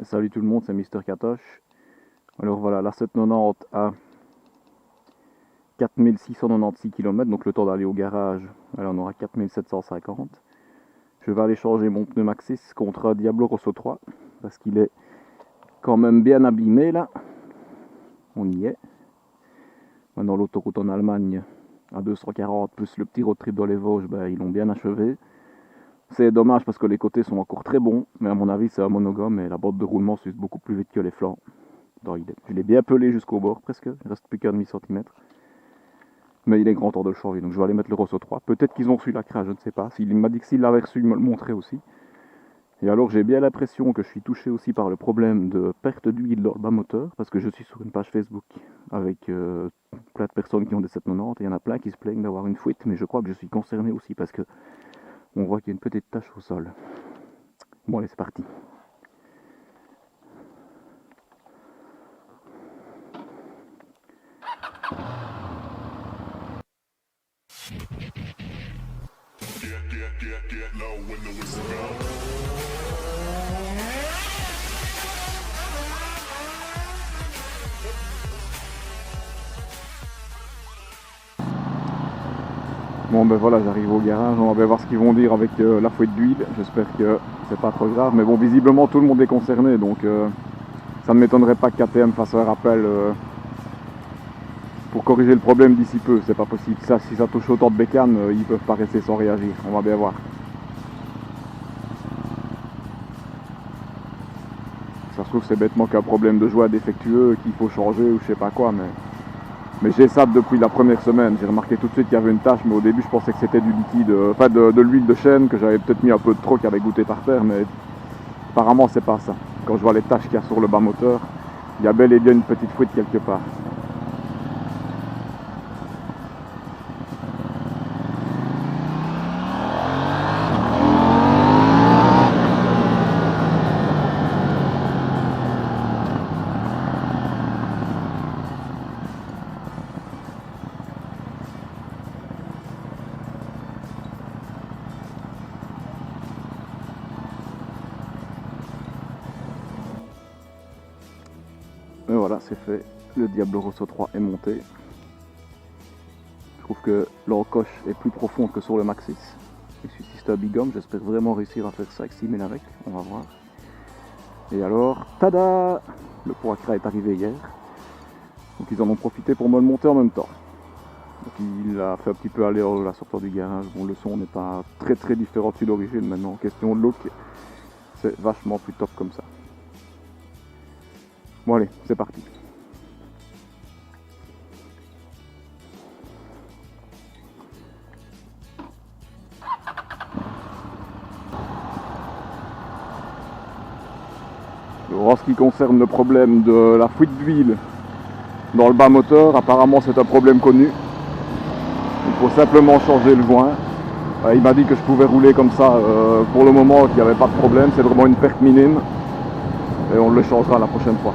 Salut tout le monde, c'est Mister Katoche. Alors voilà, la 790 à 4696 km, donc le temps d'aller au garage, alors on aura 4750. Je vais aller changer mon pneu Maxxis contre un Diablo Rosso 3, parce qu'il est quand même bien abîmé là. On y est. Maintenant l'autoroute en Allemagne à 240 plus le petit road trip dans les Vosges, ils l'ont bien achevé. C'est dommage parce que les côtés sont encore très bons, mais à mon avis c'est un monogame et la boîte de roulement s'use beaucoup plus vite que les flancs. Je l'ai bien pelé jusqu'au bord presque, il reste plus qu'un demi-centimètre. Mais il est grand temps de le changer, donc je vais aller mettre le Rosso 3. Peut-être qu'ils ont reçu la crasse, je ne sais pas. Il m'a dit que s'il l'avait reçu, il me le montrait aussi. Et alors j'ai bien l'impression que je suis touché aussi par le problème de perte d'huile dans le bas moteur, parce que je suis sur une page Facebook avec plein de personnes qui ont des 790, et il y en a plein qui se plaignent d'avoir une fuite, mais je crois que je suis concerné aussi parce que on voit qu'il y a une petite tache au sol. Bon allez, c'est parti. Bon ben voilà, j'arrive au garage, on va voir ce qu'ils vont dire avec la fuite d'huile. J'espère que c'est pas trop grave, mais bon, visiblement tout le monde est concerné, donc ça ne m'étonnerait pas que KTM fasse un rappel pour corriger le problème d'ici peu. C'est pas possible, ça, si ça touche autant de bécanes, ils peuvent pas rester sans réagir, on va bien voir. Ça se trouve c'est bêtement qu'un problème de joie défectueux qu'il faut changer ou je sais pas quoi, mais j'ai ça depuis la première semaine. J'ai remarqué tout de suite qu'il y avait une tache, mais au début je pensais que c'était du liquide, enfin de l'huile de chêne, que j'avais peut-être mis un peu de trop qui avait goûté par terre, mais apparemment c'est pas ça. Quand je vois les taches qu'il y a sur le bas moteur, il y a bel et bien une petite fuite quelque part. Et voilà, c'est fait. Le Diablo Rosso 3 est monté. Je trouve que l'encoche est plus profonde que sur le Maxxis. Et celui-ci c'est un big homme, j'espère vraiment réussir à faire ça avec 6000 avec, on va voir. Et alors, tada! Le pot à cra est arrivé hier. Donc ils en ont profité pour me le monter en même temps. Donc il a fait un petit peu aller à la sortie du garage. Bon, le son n'est pas très différent de celui d'origine maintenant. Question de look, c'est vachement plus top comme ça. Bon allez, c'est parti. En ce qui concerne le problème de la fuite d'huile dans le bas moteur, apparemment c'est un problème connu. Il faut simplement changer le joint. Il m'a dit que je pouvais rouler comme ça pour le moment, qu'il n'y avait pas de problème, c'est vraiment une perte minime. Et on le changera la prochaine fois.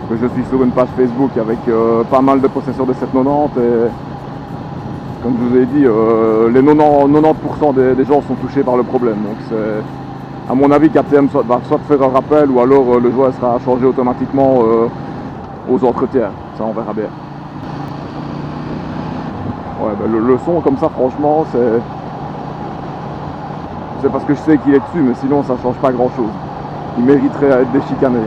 Je suis sur une page Facebook avec pas mal de possesseurs de 790 et comme je vous ai dit, les 90% des gens sont touchés par le problème. Donc c'est, à mon avis, KTM va soit faire un rappel ou alors le joint sera changé automatiquement aux entretiens. Ça, on verra bien. Ouais, le son comme ça, franchement, c'est parce que je sais qu'il est dessus, mais sinon ça change pas grand chose. Il mériterait à être déchicané.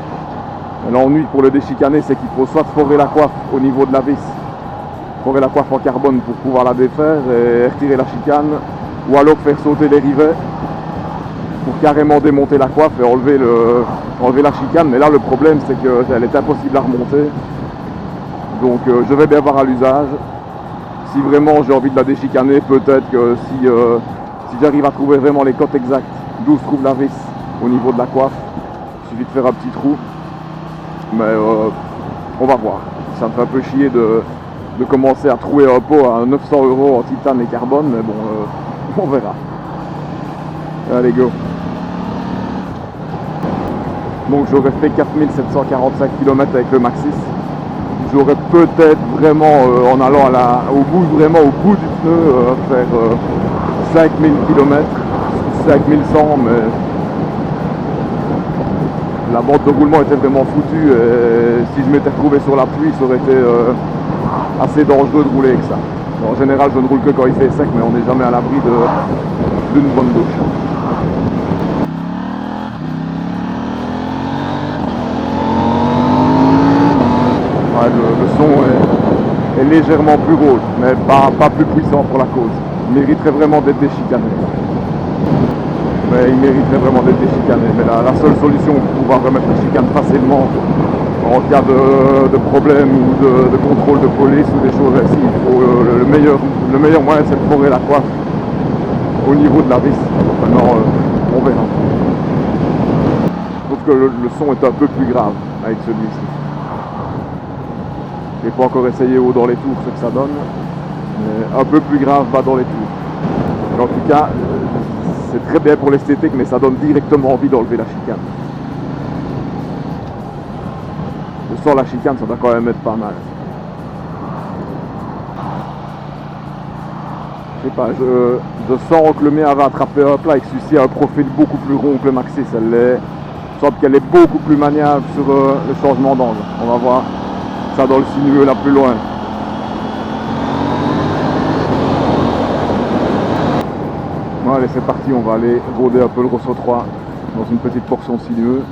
L'ennui pour le déchicaner, c'est qu'il faut soit forer la coiffe au niveau de la vis, forer la coiffe en carbone pour pouvoir la défaire et retirer la chicane, ou alors faire sauter les rivets pour carrément démonter la coiffe et enlever la chicane. Mais là, le problème, c'est qu'elle est impossible à remonter. Donc je vais bien voir à l'usage. Si vraiment j'ai envie de la déchicaner, peut-être que si j'arrive à trouver vraiment les cotes exactes d'où se trouve la vis au niveau de la coiffe, il suffit de faire un petit trou. Mais on va voir. Ça me fait un peu chier de commencer à trouver un pot à 900 € en titane et carbone, mais bon, on verra. Allez, go. Donc j'aurais fait 4745 km avec le Maxxis. J'aurais peut-être vraiment, en allant au bout du pneu, faire 5000 km, 5100, mais la bande de roulement était vraiment foutue et si je m'étais retrouvé sur la pluie, ça aurait été assez dangereux de rouler avec ça. En général, je ne roule que quand il fait sec, mais on n'est jamais à l'abri d'une bonne douche. Ouais, le son est légèrement plus rôle, mais pas plus puissant pour la cause. Il mériterait vraiment d'être déchicané. Mais il mériterait vraiment d'être déchicané. Mais la seule solution pour pouvoir remettre la chicane facilement en cas de problème ou de contrôle de police ou des choses ainsi, il faut le meilleur moyen, c'est de forer la coiffe au niveau de la vis. Maintenant, on verra. Je trouve que le son est un peu plus grave avec celui-ci. J'ai pas encore essayé haut dans les tours ce que ça donne, mais un peu plus grave bas dans les tours. Mais en tout cas, c'est très bien pour l'esthétique, mais ça donne directement envie d'enlever la chicane. Sans la chicane, ça doit quand même être pas mal. Je sais pas, je sens que le mien avait attrapé un plat et que celui-ci a un profil beaucoup plus rond que le Maxxis. Je sens qu'elle est beaucoup plus maniable sur le changement d'angle. On va voir ça dans le sinueux là plus loin. Bon, allez, c'est parti, on va aller rôder un peu le Rosso 3 dans une petite portion sinueux.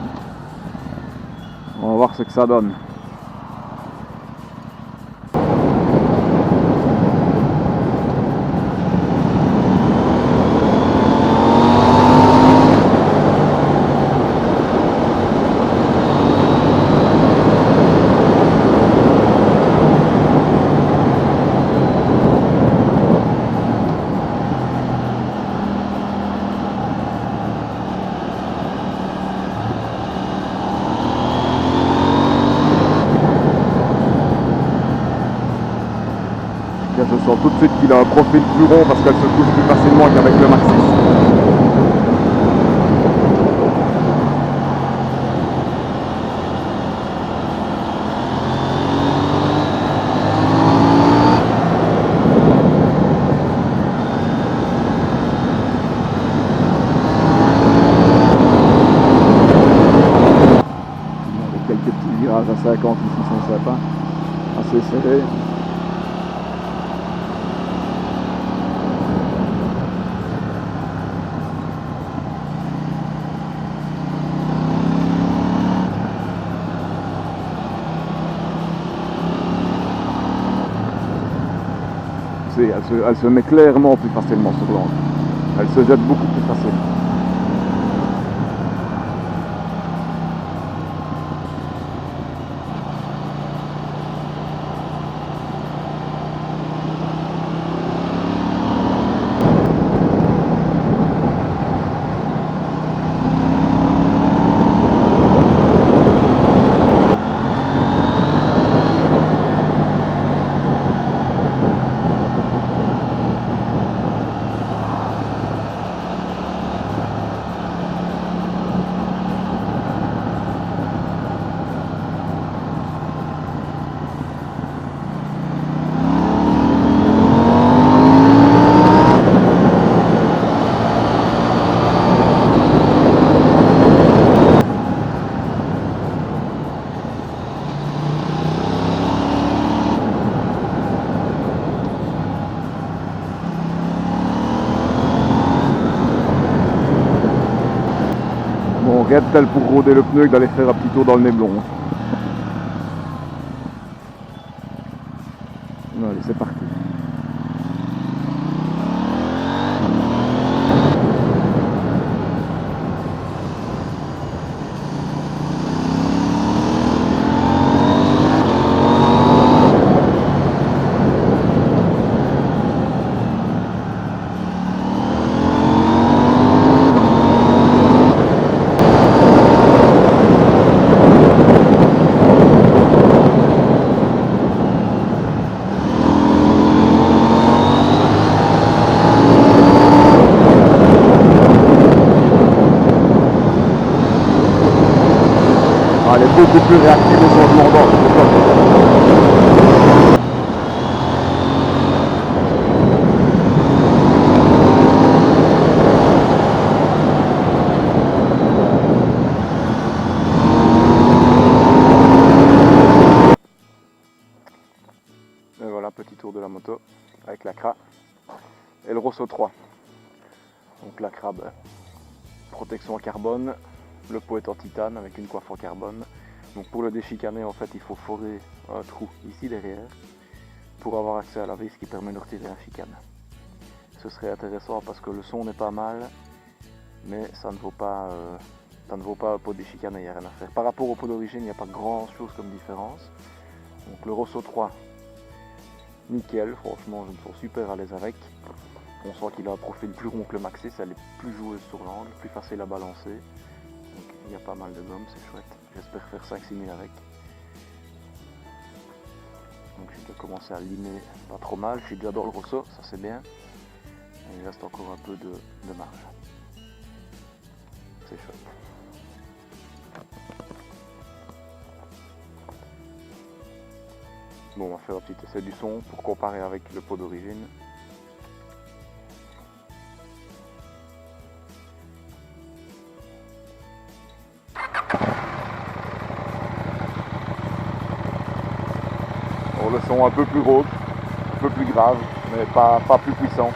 On va voir ce que ça donne. Je sens tout de suite qu'il a un profil plus rond parce qu'elle se couche plus facilement qu'avec le Maxxis. Avec quelques petits virages à 50 ici sont sympas, assez serrés. Elle se met clairement plus facilement sur l'angle. Elle se jette beaucoup plus facilement. Bon, rien de tel pour rôder le pneu que d'aller faire un petit tour dans le Néblon. Allez, c'est parti. Elle est beaucoup plus réactive au changement d'angle. avec l'Acra, et le Rosso 3. Donc l'Acra, protection en carbone, le pot est en titane avec une coiffe en carbone. Donc pour le déchicaner, en fait, il faut forer un trou ici derrière pour avoir accès à la vis qui permet de retirer la chicane. Ce serait intéressant parce que le son n'est pas mal, mais ça ne vaut pas un pot déchicané, il n'y a rien à faire. Par rapport au pot d'origine, il n'y a pas grand chose comme différence. Donc le Rosso 3, nickel, franchement je me sens super à l'aise avec. On sent qu'il a un profil plus rond que le Maxxis, elle est plus joueuse sur l'angle, plus facile à balancer. Donc il y a pas mal de gomme, c'est chouette. J'espère faire 5-6 000 avec. Donc je vais commencer à limer pas trop mal, je suis déjà dans le Rosso, ça c'est bien. Et il reste encore un peu de marge. C'est chouette. Bon, on va faire un petit essai du son pour comparer avec le pot d'origine. Bon, le son un peu plus rauque, un peu plus grave, mais pas plus puissant.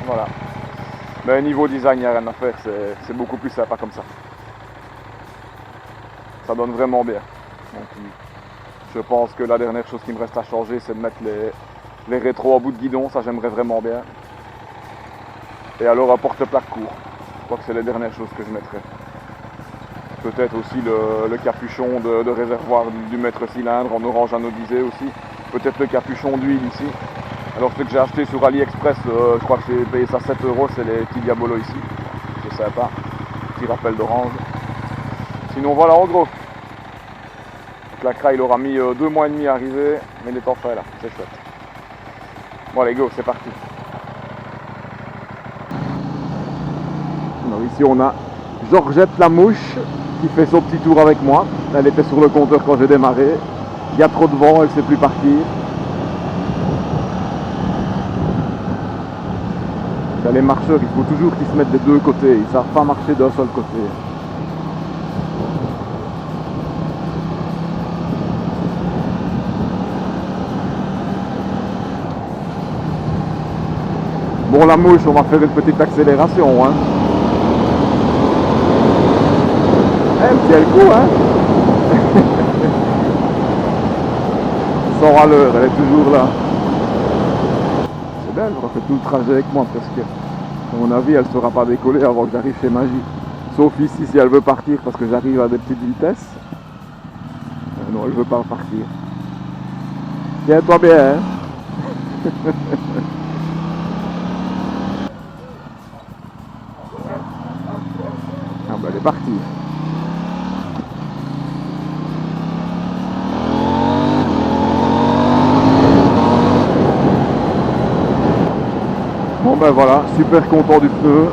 Voilà. Mais niveau design, il n'y a rien à faire, c'est beaucoup plus sympa comme ça. Ça donne vraiment bien. Donc, je pense que la dernière chose qui me reste à changer, c'est de mettre les rétros en bout de guidon, ça j'aimerais vraiment bien. Et alors un porte-plaque court, je crois que c'est les dernières choses que je mettrai. Peut-être aussi le capuchon de réservoir du maître cylindre en orange anodisé aussi. Peut-être le capuchon d'huile ici. Alors ce que j'ai acheté sur AliExpress, je crois que j'ai payé ça 7 €, c'est les petits Diabolo ici. C'est sympa, petit rappel d'orange. Sinon voilà en gros. L'Acra il aura mis 2 mois et demi à arriver, mais il est en fait là, c'est chouette. Bon allez go, c'est parti. Alors ici on a Georgette la mouche qui fait son petit tour avec moi. Elle était sur le compteur quand j'ai démarré. Il y a trop de vent, elle ne sait plus partir. Les marcheurs, il faut toujours qu'ils se mettent des deux côtés, ils ne savent pas marcher d'un seul côté. Bon la mouche, on va faire une petite accélération. Hein. Elle tient le coup, hein. Sans râleur, elle est toujours là. C'est belle, elle refait tout le trajet avec moi presque. À mon avis, elle ne sera pas décoller avant que j'arrive chez Magie. Sauf ici, si elle veut partir parce que j'arrive à des petites vitesses. Non, elle ne veut pas partir. Tiens-toi bien, hein. Ah bah elle est partie. Bon ben voilà, super content du pneu,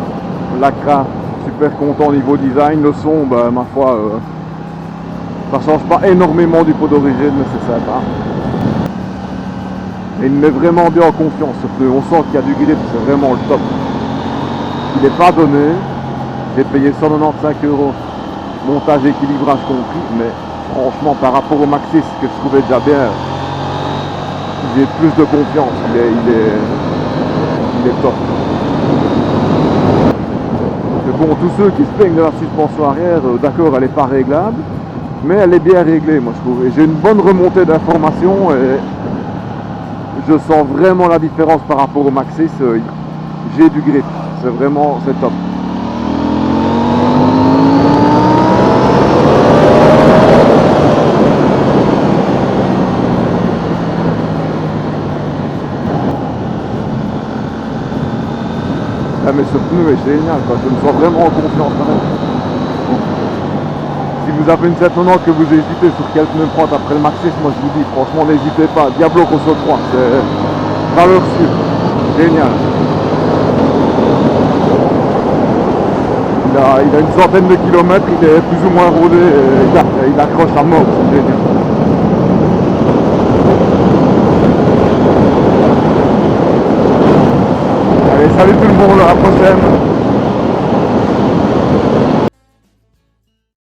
l'Acra, super content niveau design, le son, ben, ma foi, ça change pas énormément du pot d'origine, mais c'est sympa. Et il me met vraiment bien en confiance ce pneu, on sent qu'il y a du grip, c'est vraiment le top. Il n'est pas donné, j'ai payé 195 €, montage et équilibrage compris, mais franchement par rapport au Maxxis que je trouvais déjà bien, j'ai plus de confiance, il est top. Mais bon, tous ceux qui se plaignent de la suspension arrière, d'accord, elle n'est pas réglable, mais elle est bien réglée, moi je trouve. Et j'ai une bonne remontée d'informations et je sens vraiment la différence par rapport au Maxxis. J'ai du grip, c'est top. Ah mais ce pneu est génial, quoi. Je me sens vraiment en confiance. Si vous avez une 790 que vous hésitez sur quel pneu prendre après le Maxxis, moi je vous dis franchement n'hésitez pas, Diablo Rosso 3, c'est valeur sûre, génial. Il a une centaine de kilomètres, il est plus ou moins rodé, il accroche à mort, c'est génial. Salut tout le monde, à la prochaine.